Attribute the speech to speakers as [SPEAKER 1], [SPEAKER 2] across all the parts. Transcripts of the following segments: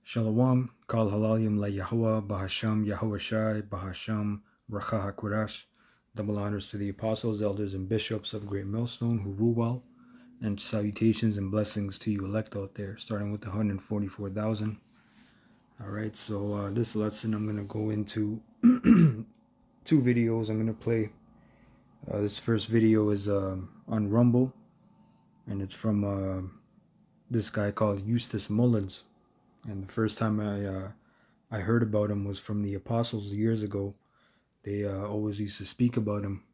[SPEAKER 1] Shalom, Kal Halalim La Yahweh, Bahasham, Yahweh Shai, Bahasham, Racha HaKodash. Double honors to the apostles, elders, and bishops of Great Millstone who rule well, and salutations and blessings to you elect out there, starting with the 144,000. Alright, so this lesson I'm going to go into two videos I'm going to play. This first video is on Rumble, and it's from this guy called Eustace Mullins. And the first time I heard about him was from the apostles years ago. They always used to speak about him,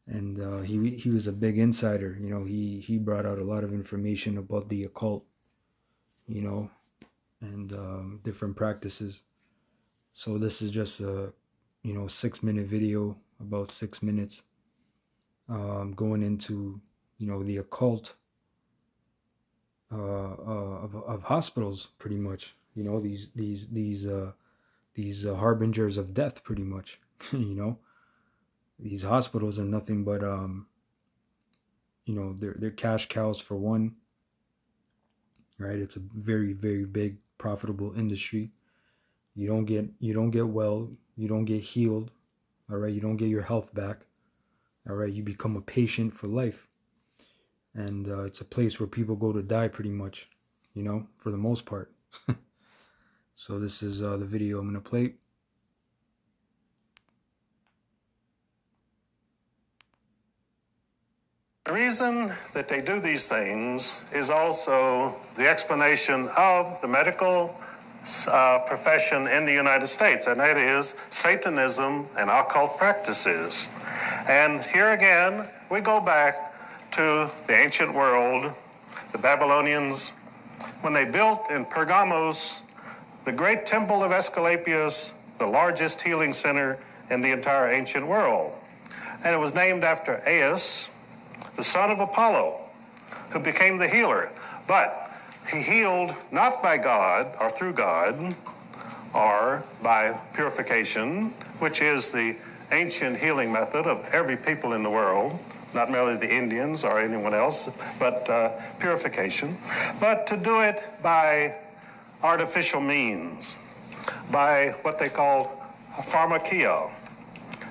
[SPEAKER 1] and he was a big insider. You know, he brought out a lot of information about the occult, you know, and different practices. So this is just a 6-minute video, about 6 minutes, going into the occult of hospitals, pretty much. You know, these harbingers of death, pretty much. You know, these hospitals are nothing but they're cash cows for one, right? It's a very, very big profitable industry. You don't get well, you don't get healed, all right? You don't get your health back, all right? You become a patient for life. And it's a place where people go to die, pretty much, you know, for the most part. So this is the video I'm going to play.
[SPEAKER 2] The reason that they do these things is also the explanation of the medical profession in the United States, and that is Satanism and occult practices. And here again, we go back to the ancient world. The Babylonians, when they built in Pergamos the great temple of Asclepius, the largest healing center in the entire ancient world. And it was named after Aias, the son of Apollo, who became the healer. But he healed not by God or through God or by purification, which is the ancient healing method of every people in the world, not merely the Indians or anyone else, but purification, but to do it by artificial means, by what they call pharmakia.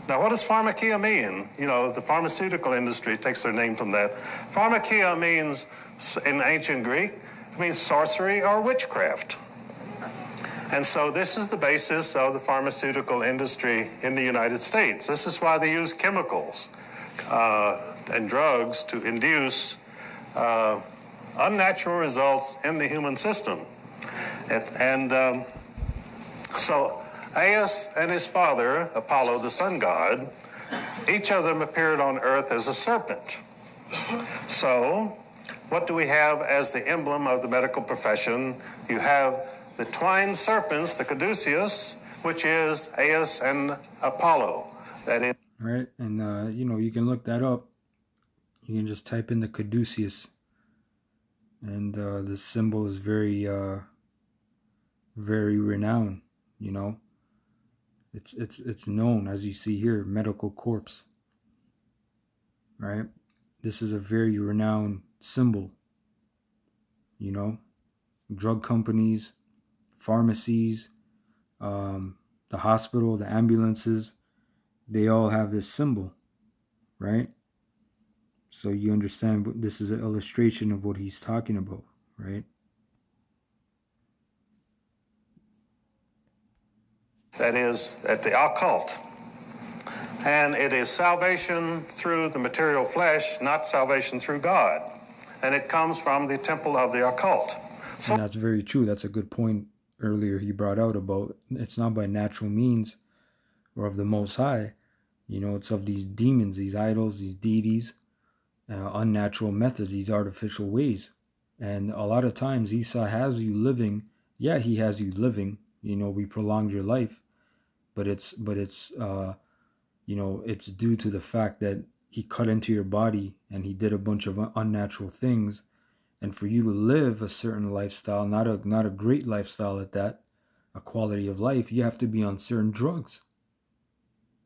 [SPEAKER 2] Now, what does pharmakia mean? You know, the pharmaceutical industry takes their name from that. Pharmakia means, in ancient Greek, it means sorcery or witchcraft. And so this is the basis of the pharmaceutical industry in the United States. This is why they use chemicals and drugs to induce unnatural results in the human system. So Aias and his father, Apollo, the sun god, each of them appeared on earth as a serpent. So what do we have as the emblem of the medical profession? You have the twined serpents, the caduceus, which is Aias and Apollo. That is.
[SPEAKER 1] All right, and you can look that up. You can just type in the caduceus, and the symbol is very very renowned. You know, it's known, as you see here, medical corpse. Right, this is a very renowned symbol. You know, drug companies, pharmacies, the hospital, the ambulances, they all have this symbol, right? So you understand, this is an illustration of what he's talking about, right?
[SPEAKER 2] That is at the occult. And it is salvation through the material flesh, not salvation through God. And it comes from the temple of the occult. So,
[SPEAKER 1] and that's very true. That's a good point earlier he brought out about it's not by natural means or of the Most High. You know, it's of these demons, these idols, these deities, unnatural methods, these artificial ways. And a lot of times Esau has you living. Yeah, he has you living. You know, we prolonged your life, but it's it's due to the fact that he cut into your body and he did a bunch of unnatural things. And for you to live a certain lifestyle, not a great lifestyle at that, a quality of life, you have to be on certain drugs.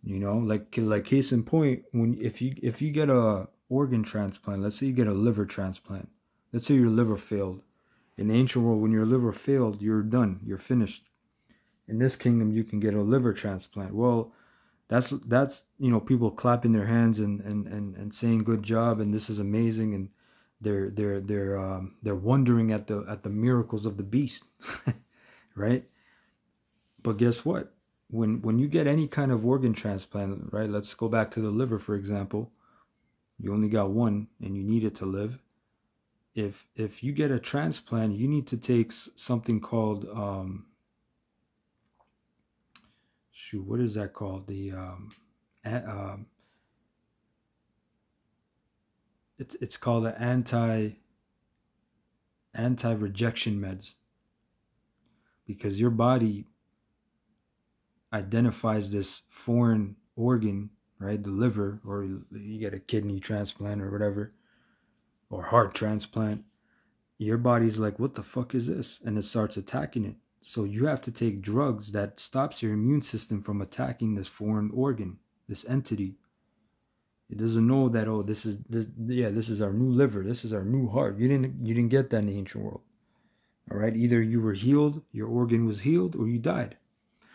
[SPEAKER 1] You know, like case in point, if you get a organ transplant, let's say you get a liver transplant, let's say your liver failed, In the ancient world, when your liver failed, you're done. You're finished. In this kingdom, you can get a liver transplant. Well, that's people clapping their hands and saying good job and this is amazing, and they're wondering at the miracles of the beast, right? But guess what? When you get any kind of organ transplant, right? Let's go back to the liver, for example. You only got one, and you need it to live. If you get a transplant, you need to take something called what is that called? It's called the anti-rejection meds, because your body identifies this foreign organ, right? The liver, or you get a kidney transplant or whatever, or heart transplant. Your body's like, what the fuck is this? And it starts attacking it. So you have to take drugs that stops your immune system from attacking this foreign organ, this entity. It doesn't know that, oh, this is our new liver, this is our new heart. You didn't get that in the ancient world. All right, either you were healed, your organ was healed, or you died.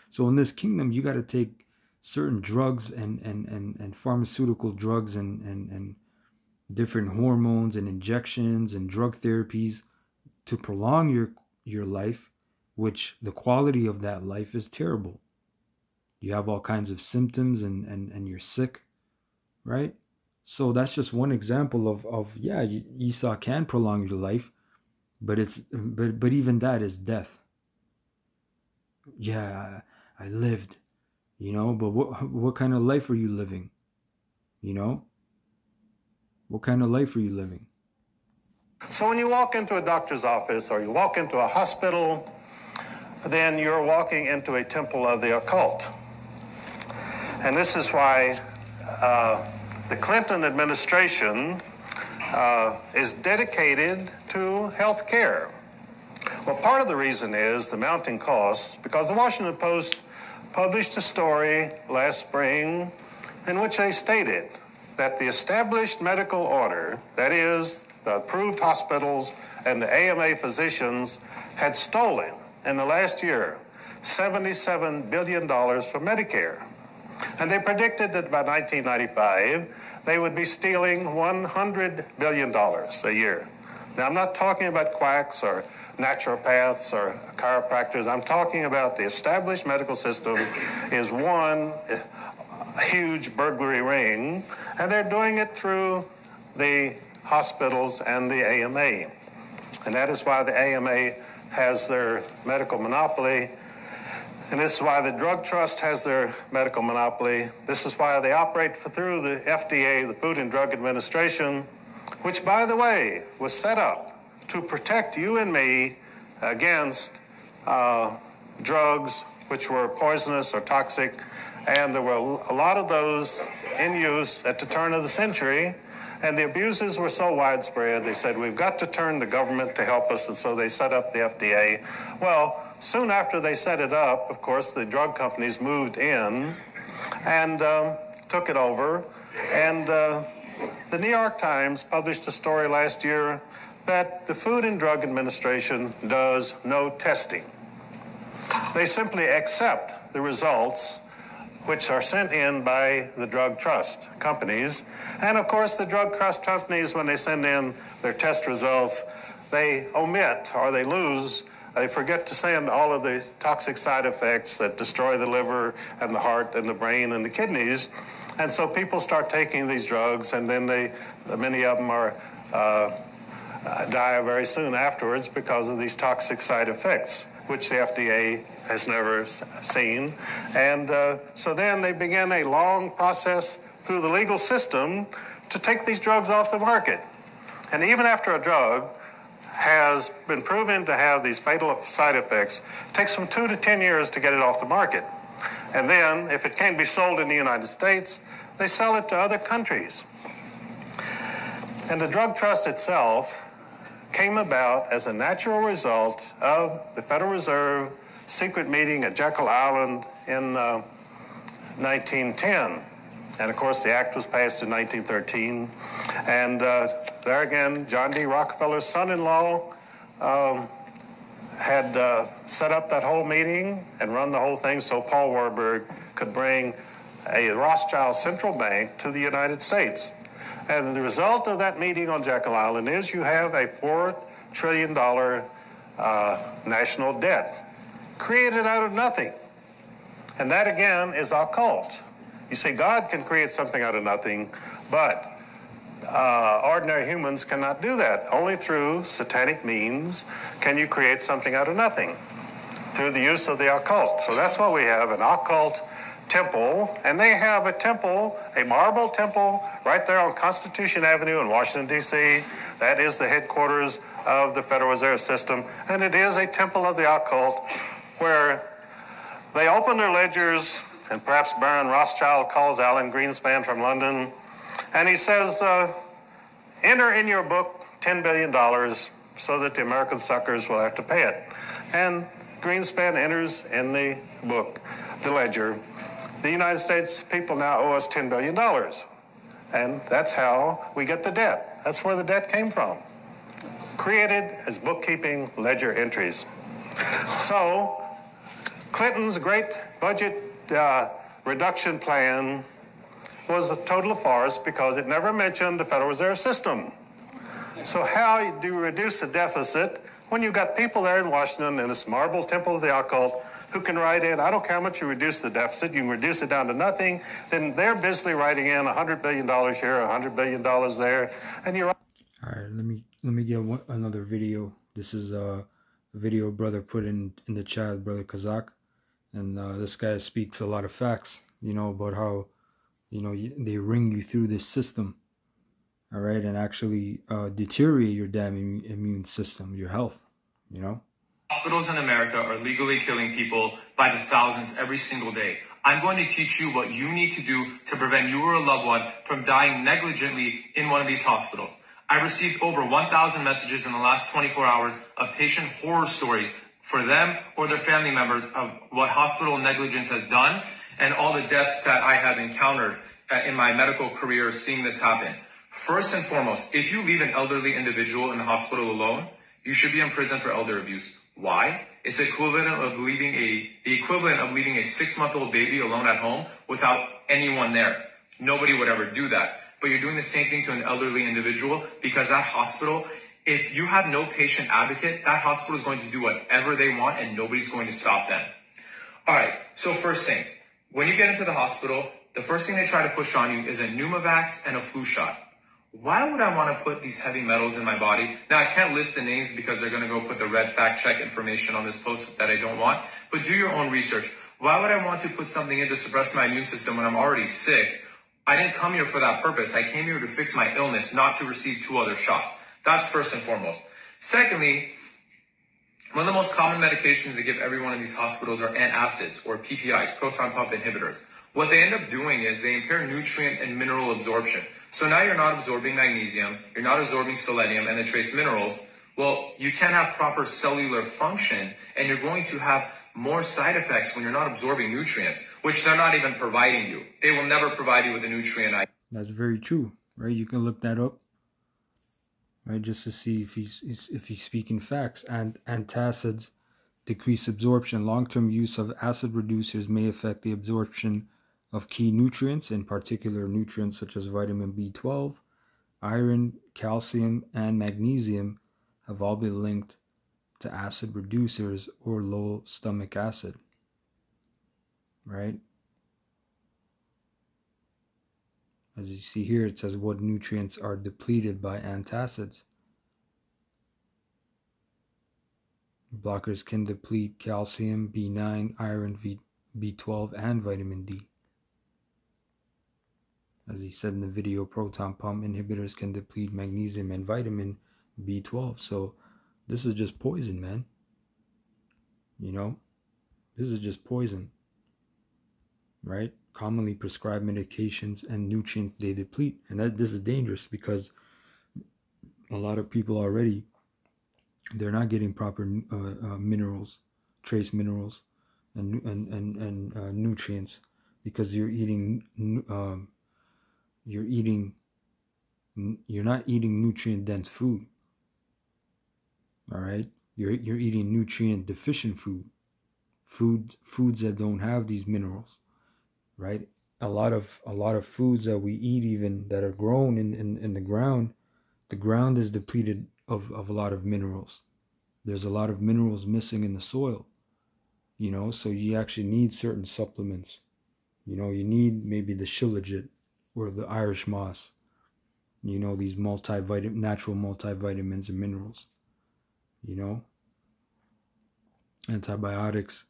[SPEAKER 1] So in this kingdom, you got to take certain drugs and pharmaceutical drugs and different hormones and injections and drug therapies to prolong your life, which the quality of that life is terrible. You have all kinds of symptoms and you're sick, right? So that's just one example of Esau can prolong your life, but even that is death. Yeah, I lived, but what kind of life are you living? What kind of life are you living?
[SPEAKER 2] So when you walk into a doctor's office or you walk into a hospital, then you're walking into a temple of the occult. And this is why the Clinton administration is dedicated to health care. Well, part of the reason is the mounting costs, because the Washington Post published a story last spring in which they stated that the established medical order, that is, the approved hospitals and the AMA physicians, had stolen in the last year $77 billion from Medicare. And they predicted that by 1995, they would be stealing $100 billion a year. Now, I'm not talking about quacks or naturopaths or chiropractors. I'm talking about the established medical system is one huge burglary ring, and they're doing it through the hospitals and the AMA. And that is why the AMA has their medical monopoly, and this is why the drug trust has their medical monopoly. This is why they operate through the FDA, the Food and Drug Administration, which, by the way, was set up to protect you and me against drugs which were poisonous or toxic. And there were a lot of those in use at the turn of the century. And the abuses were so widespread, they said, we've got to turn the government to help us. And so they set up the FDA. Well, soon after they set it up, of course, the drug companies moved in and took it over. And the New York Times published a story last year that the Food and Drug Administration does no testing. They simply accept the results which are sent in by the drug trust companies. And of course, the drug trust companies, when they send in their test results, they omit or they forget to send all of the toxic side effects that destroy the liver and the heart and the brain and the kidneys. And so people start taking these drugs, and then many of them die very soon afterwards because of these toxic side effects, which the FDA has never seen. And so then they begin a long process through the legal system to take these drugs off the market. And even after a drug has been proven to have these fatal side effects, it takes from 2 to 10 years to get it off the market. And then, if it can't be sold in the United States, they sell it to other countries. And the drug trust itself came about as a natural result of the Federal Reserve secret meeting at Jekyll Island in 1910. And of course, the act was passed in 1913. And there again, John D. Rockefeller's son-in-law had set up that whole meeting and run the whole thing so Paul Warburg could bring a Rothschild central bank to the United States. And the result of that meeting on Jekyll Island is you have a $4 trillion national debt created out of nothing. And that, again, is occult. You see, God can create something out of nothing, but ordinary humans cannot do that. Only through satanic means can you create something out of nothing, through the use of the occult. So that's why we have an occult temple, and they have a temple, a marble temple, right there on Constitution Avenue in Washington, D.C. That is the headquarters of the Federal Reserve System, and it is a temple of the occult where they open their ledgers, and perhaps Baron Rothschild calls Alan Greenspan from London, and he says, enter in your book $10 billion so that the American suckers will have to pay it. And Greenspan enters in the book, the ledger, the United States people now owe us $10 billion. And that's how we get the debt. That's where the debt came from. Created as bookkeeping ledger entries. So Clinton's great budget reduction plan was a total farce because it never mentioned the Federal Reserve System. So how do you reduce the deficit when you've got people there in Washington in this marble temple of the occult who can write in, I don't care how much you reduce the deficit, you can reduce it down to nothing, then they're busily writing in $100 billion here, $100 billion there, and you're...
[SPEAKER 1] All right, let me get another video. This is a video brother put in the chat, Brother Kazak, and this guy speaks a lot of facts, you know, about how, you know, they ring you through this system, all right, and actually deteriorate your damn immune system, your health, you know.
[SPEAKER 3] Hospitals in America are legally killing people by the thousands every single day. I'm going to teach you what you need to do to prevent you or a loved one from dying negligently in one of these hospitals. I received over 1,000 messages in the last 24 hours of patient horror stories for them or their family members of what hospital negligence has done and all the deaths that I have encountered in my medical career seeing this happen. First and foremost, if you leave an elderly individual in the hospital alone, you should be in prison for elder abuse. Why? It's the equivalent of leaving a 6-month-old baby alone at home without anyone there. Nobody would ever do that. But you're doing the same thing to an elderly individual because that hospital, if you have no patient advocate, that hospital is going to do whatever they want and nobody's going to stop them. All right. So first thing, when you get into the hospital, the first thing they try to push on you is a pneumavax and a flu shot. Why would I want to put these heavy metals in my body? Now, I can't list the names because they're going to go put the red fact check information on this post that I don't want, but do your own research. Why would I want to put something in to suppress my immune system when I'm already sick? I didn't come here for that purpose. I came here to fix my illness, not to receive 2 other shots. That's first and foremost. Secondly, one of the most common medications they give everyone in these hospitals are antacids or PPIs, proton pump inhibitors. What they end up doing is they impair nutrient and mineral absorption. So now you're not absorbing magnesium, you're not absorbing selenium and the trace minerals. Well, you can't have proper cellular function and you're going to have more side effects when you're not absorbing nutrients, which they're not even providing you. They will never provide you with a nutrient.
[SPEAKER 1] That's very true, right? You can look that up, right, just to see if he's speaking facts. And antacids decrease absorption. Long-term use of acid reducers may affect the absorption of key nutrients, in particular nutrients such as vitamin B12, iron, calcium, and magnesium have all been linked to acid reducers or low stomach acid, right? As you see here, it says what nutrients are depleted by antacids. Blockers can deplete calcium, B9, iron, B12, and vitamin D. As he said in the video, proton pump inhibitors can deplete magnesium and vitamin B12. So this is just poison, man. You know, this is just poison, right? Commonly prescribed medications and nutrients they deplete. And this is dangerous because a lot of people already, they're not getting proper minerals, trace minerals, and nutrients because you're not eating nutrient dense food. All right, you're eating nutrient deficient foods that don't have these minerals, right? A lot of foods that we eat, even that are grown in the ground is depleted of a lot of minerals. There's a lot of minerals missing in the soil, so you actually need certain supplements. You need maybe the shilajit or the Irish moss, these natural multivitamins and minerals, you know. Antibiotics,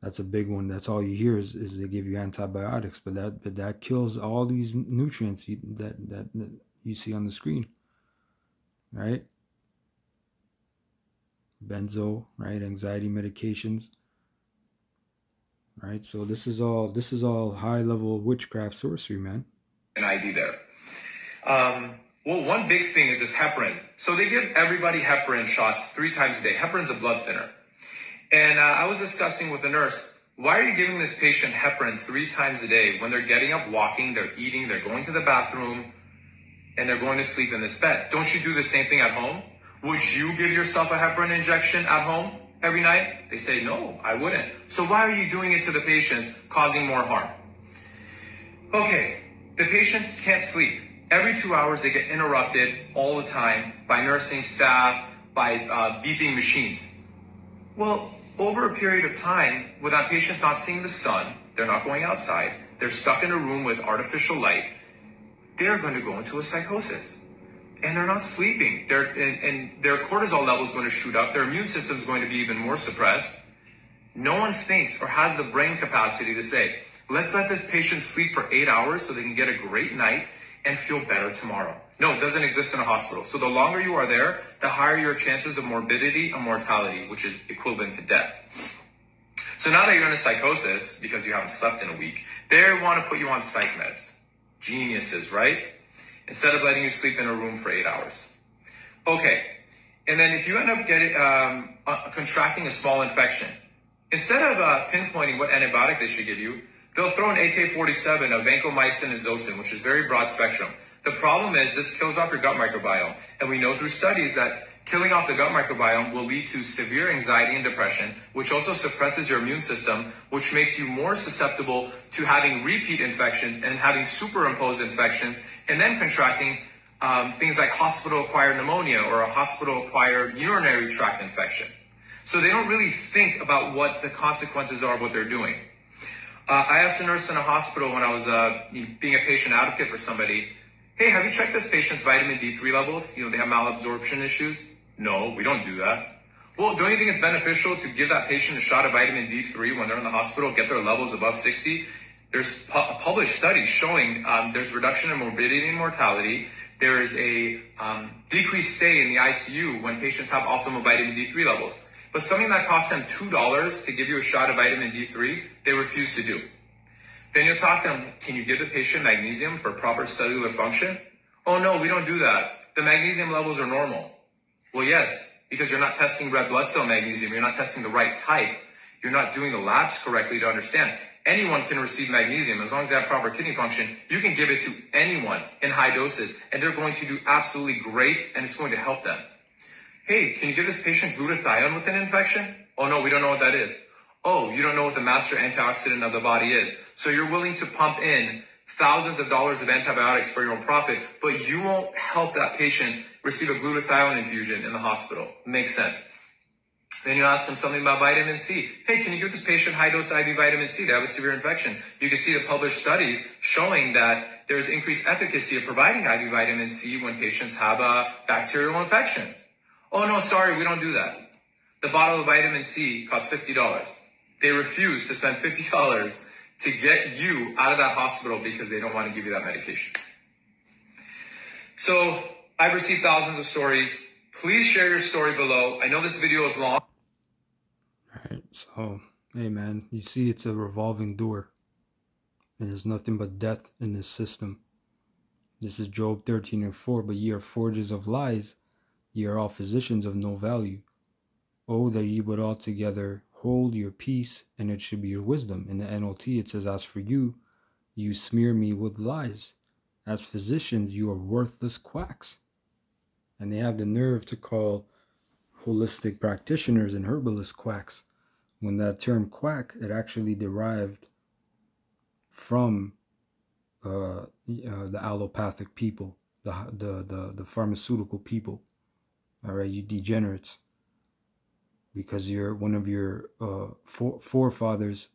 [SPEAKER 1] that's a big one. That's all you hear is they give you antibiotics, but that kills all these nutrients that you see on the screen, right? Benzo, right? Anxiety medications, right? So this is all high level witchcraft sorcery, man.
[SPEAKER 3] An ID there. Well, one big thing is this heparin. So they give everybody heparin shots 3 times a day. Heparin's a blood thinner. And I was discussing with the nurse, why are you giving this patient heparin 3 times a day when they're getting up, walking, they're eating, they're going to the bathroom, and they're going to sleep in this bed? Don't you do the same thing at home? Would you give yourself a heparin injection at home every night? They say, no, I wouldn't. So why are you doing it to the patients, causing more harm? Okay, the patients can't sleep. Every 2 hours, they get interrupted all the time by nursing staff, by beeping machines. Well, over a period of time, with that patient's not seeing the sun, they're not going outside, they're stuck in a room with artificial light, they're going to go into a psychosis. And they're not sleeping. And their cortisol level is going to shoot up. Their immune system is going to be even more suppressed. No one thinks or has the brain capacity to say, let's let this patient sleep for 8 hours so they can get a great night and feel better tomorrow. No, it doesn't exist in a hospital. So the longer you are there, the higher your chances of morbidity and mortality, which is equivalent to death. So now that you're in a psychosis, because you haven't slept in a week, they want to put you on psych meds. Geniuses, right? Instead of letting you sleep in a room for 8 hours. Okay, and then if you end up getting contracting a small infection, instead of pinpointing what antibiotic they should give you, they'll throw an AK-47 of vancomycin and zosyn, which is very broad spectrum. The problem is this kills off your gut microbiome, and we know through studies that killing off the gut microbiome will lead to severe anxiety and depression, which also suppresses your immune system, which makes you more susceptible to having repeat infections and having superimposed infections, and then contracting things like hospital-acquired pneumonia or a hospital-acquired urinary tract infection. So they don't really think about what the consequences are of what they're doing. I asked a nurse in a hospital when I was being a patient advocate for somebody, hey, have you checked this patient's vitamin D3 levels? They have malabsorption issues. No, we don't do that. Well, don't you think it's beneficial to give that patient a shot of vitamin D3 when they're in the hospital, get their levels above 60? There's published studies showing there's reduction in morbidity and mortality. There is a decreased stay in the ICU when patients have optimal vitamin D3 levels. But something that costs them $2 to give you a shot of vitamin D3, they refuse to do. Then you'll talk to them, can you give the patient magnesium for proper cellular function? Oh no, we don't do that. The magnesium levels are normal. Well, yes, because you're not testing red blood cell magnesium. You're not testing the right type. You're not doing the labs correctly to understand. Anyone can receive magnesium as long as they have proper kidney function. You can give it to anyone in high doses, and they're going to do absolutely great, and it's going to help them. Hey, can you give this patient glutathione with an infection? Oh no, we don't know what that is. Oh, you don't know what the master antioxidant of the body is. So you're willing to pump in thousands of dollars of antibiotics for your own profit, but you won't help that patient receive a glutathione infusion in the hospital. Makes sense. Then you ask them something about vitamin C. Hey, can you give this patient high-dose IV vitamin C? They have a severe infection. You can see the published studies showing that there's increased efficacy of providing IV vitamin C when patients have a bacterial infection. Oh, no, sorry, we don't do that. The bottle of vitamin C costs $50. They refuse to spend $50 to get you out of that hospital because they don't want to give you that medication. So I've received thousands of stories. Please share your story below. I know this video is long.
[SPEAKER 1] All right, so, hey man, you see it's a revolving door. And there's nothing but death in this system. This is Job 13:4, but ye are forgers of lies. Ye are all physicians of no value. Oh, that ye would altogether hold your peace, and it should be your wisdom. In the NLT, it says, as for you, you smear me with lies. As physicians, you are worthless quacks. And they have the nerve to call holistic practitioners and herbalists quacks. When that term quack, it actually derived from the allopathic people, the pharmaceutical people. All right, you degenerates, because you're one of your forefathers,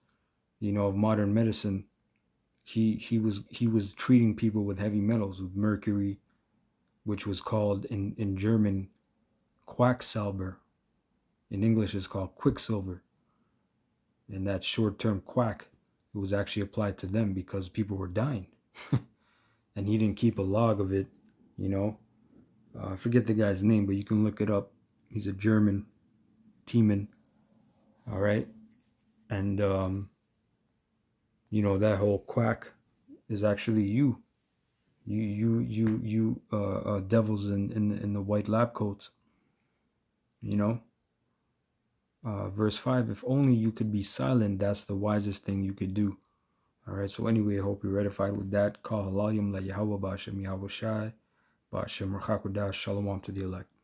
[SPEAKER 1] of modern medicine. He was treating people with heavy metals, with mercury, which was called in German Quacksalber. In English, it's called quicksilver. And that short-term quack, it was actually applied to them because people were dying. And he didn't keep a log of it, I forget the guy's name, but you can look it up. He's a German Teeman. All right. And, that whole quack is actually you devils in the white lab coats. Verse 5, if only you could be silent, that's the wisest thing you could do. All right, so anyway, I hope you're edified with that. Call Halayim la Yahweh Ba'ashem Yahweh Shai Ba'ashem Rachakudash. Shalom to the elect.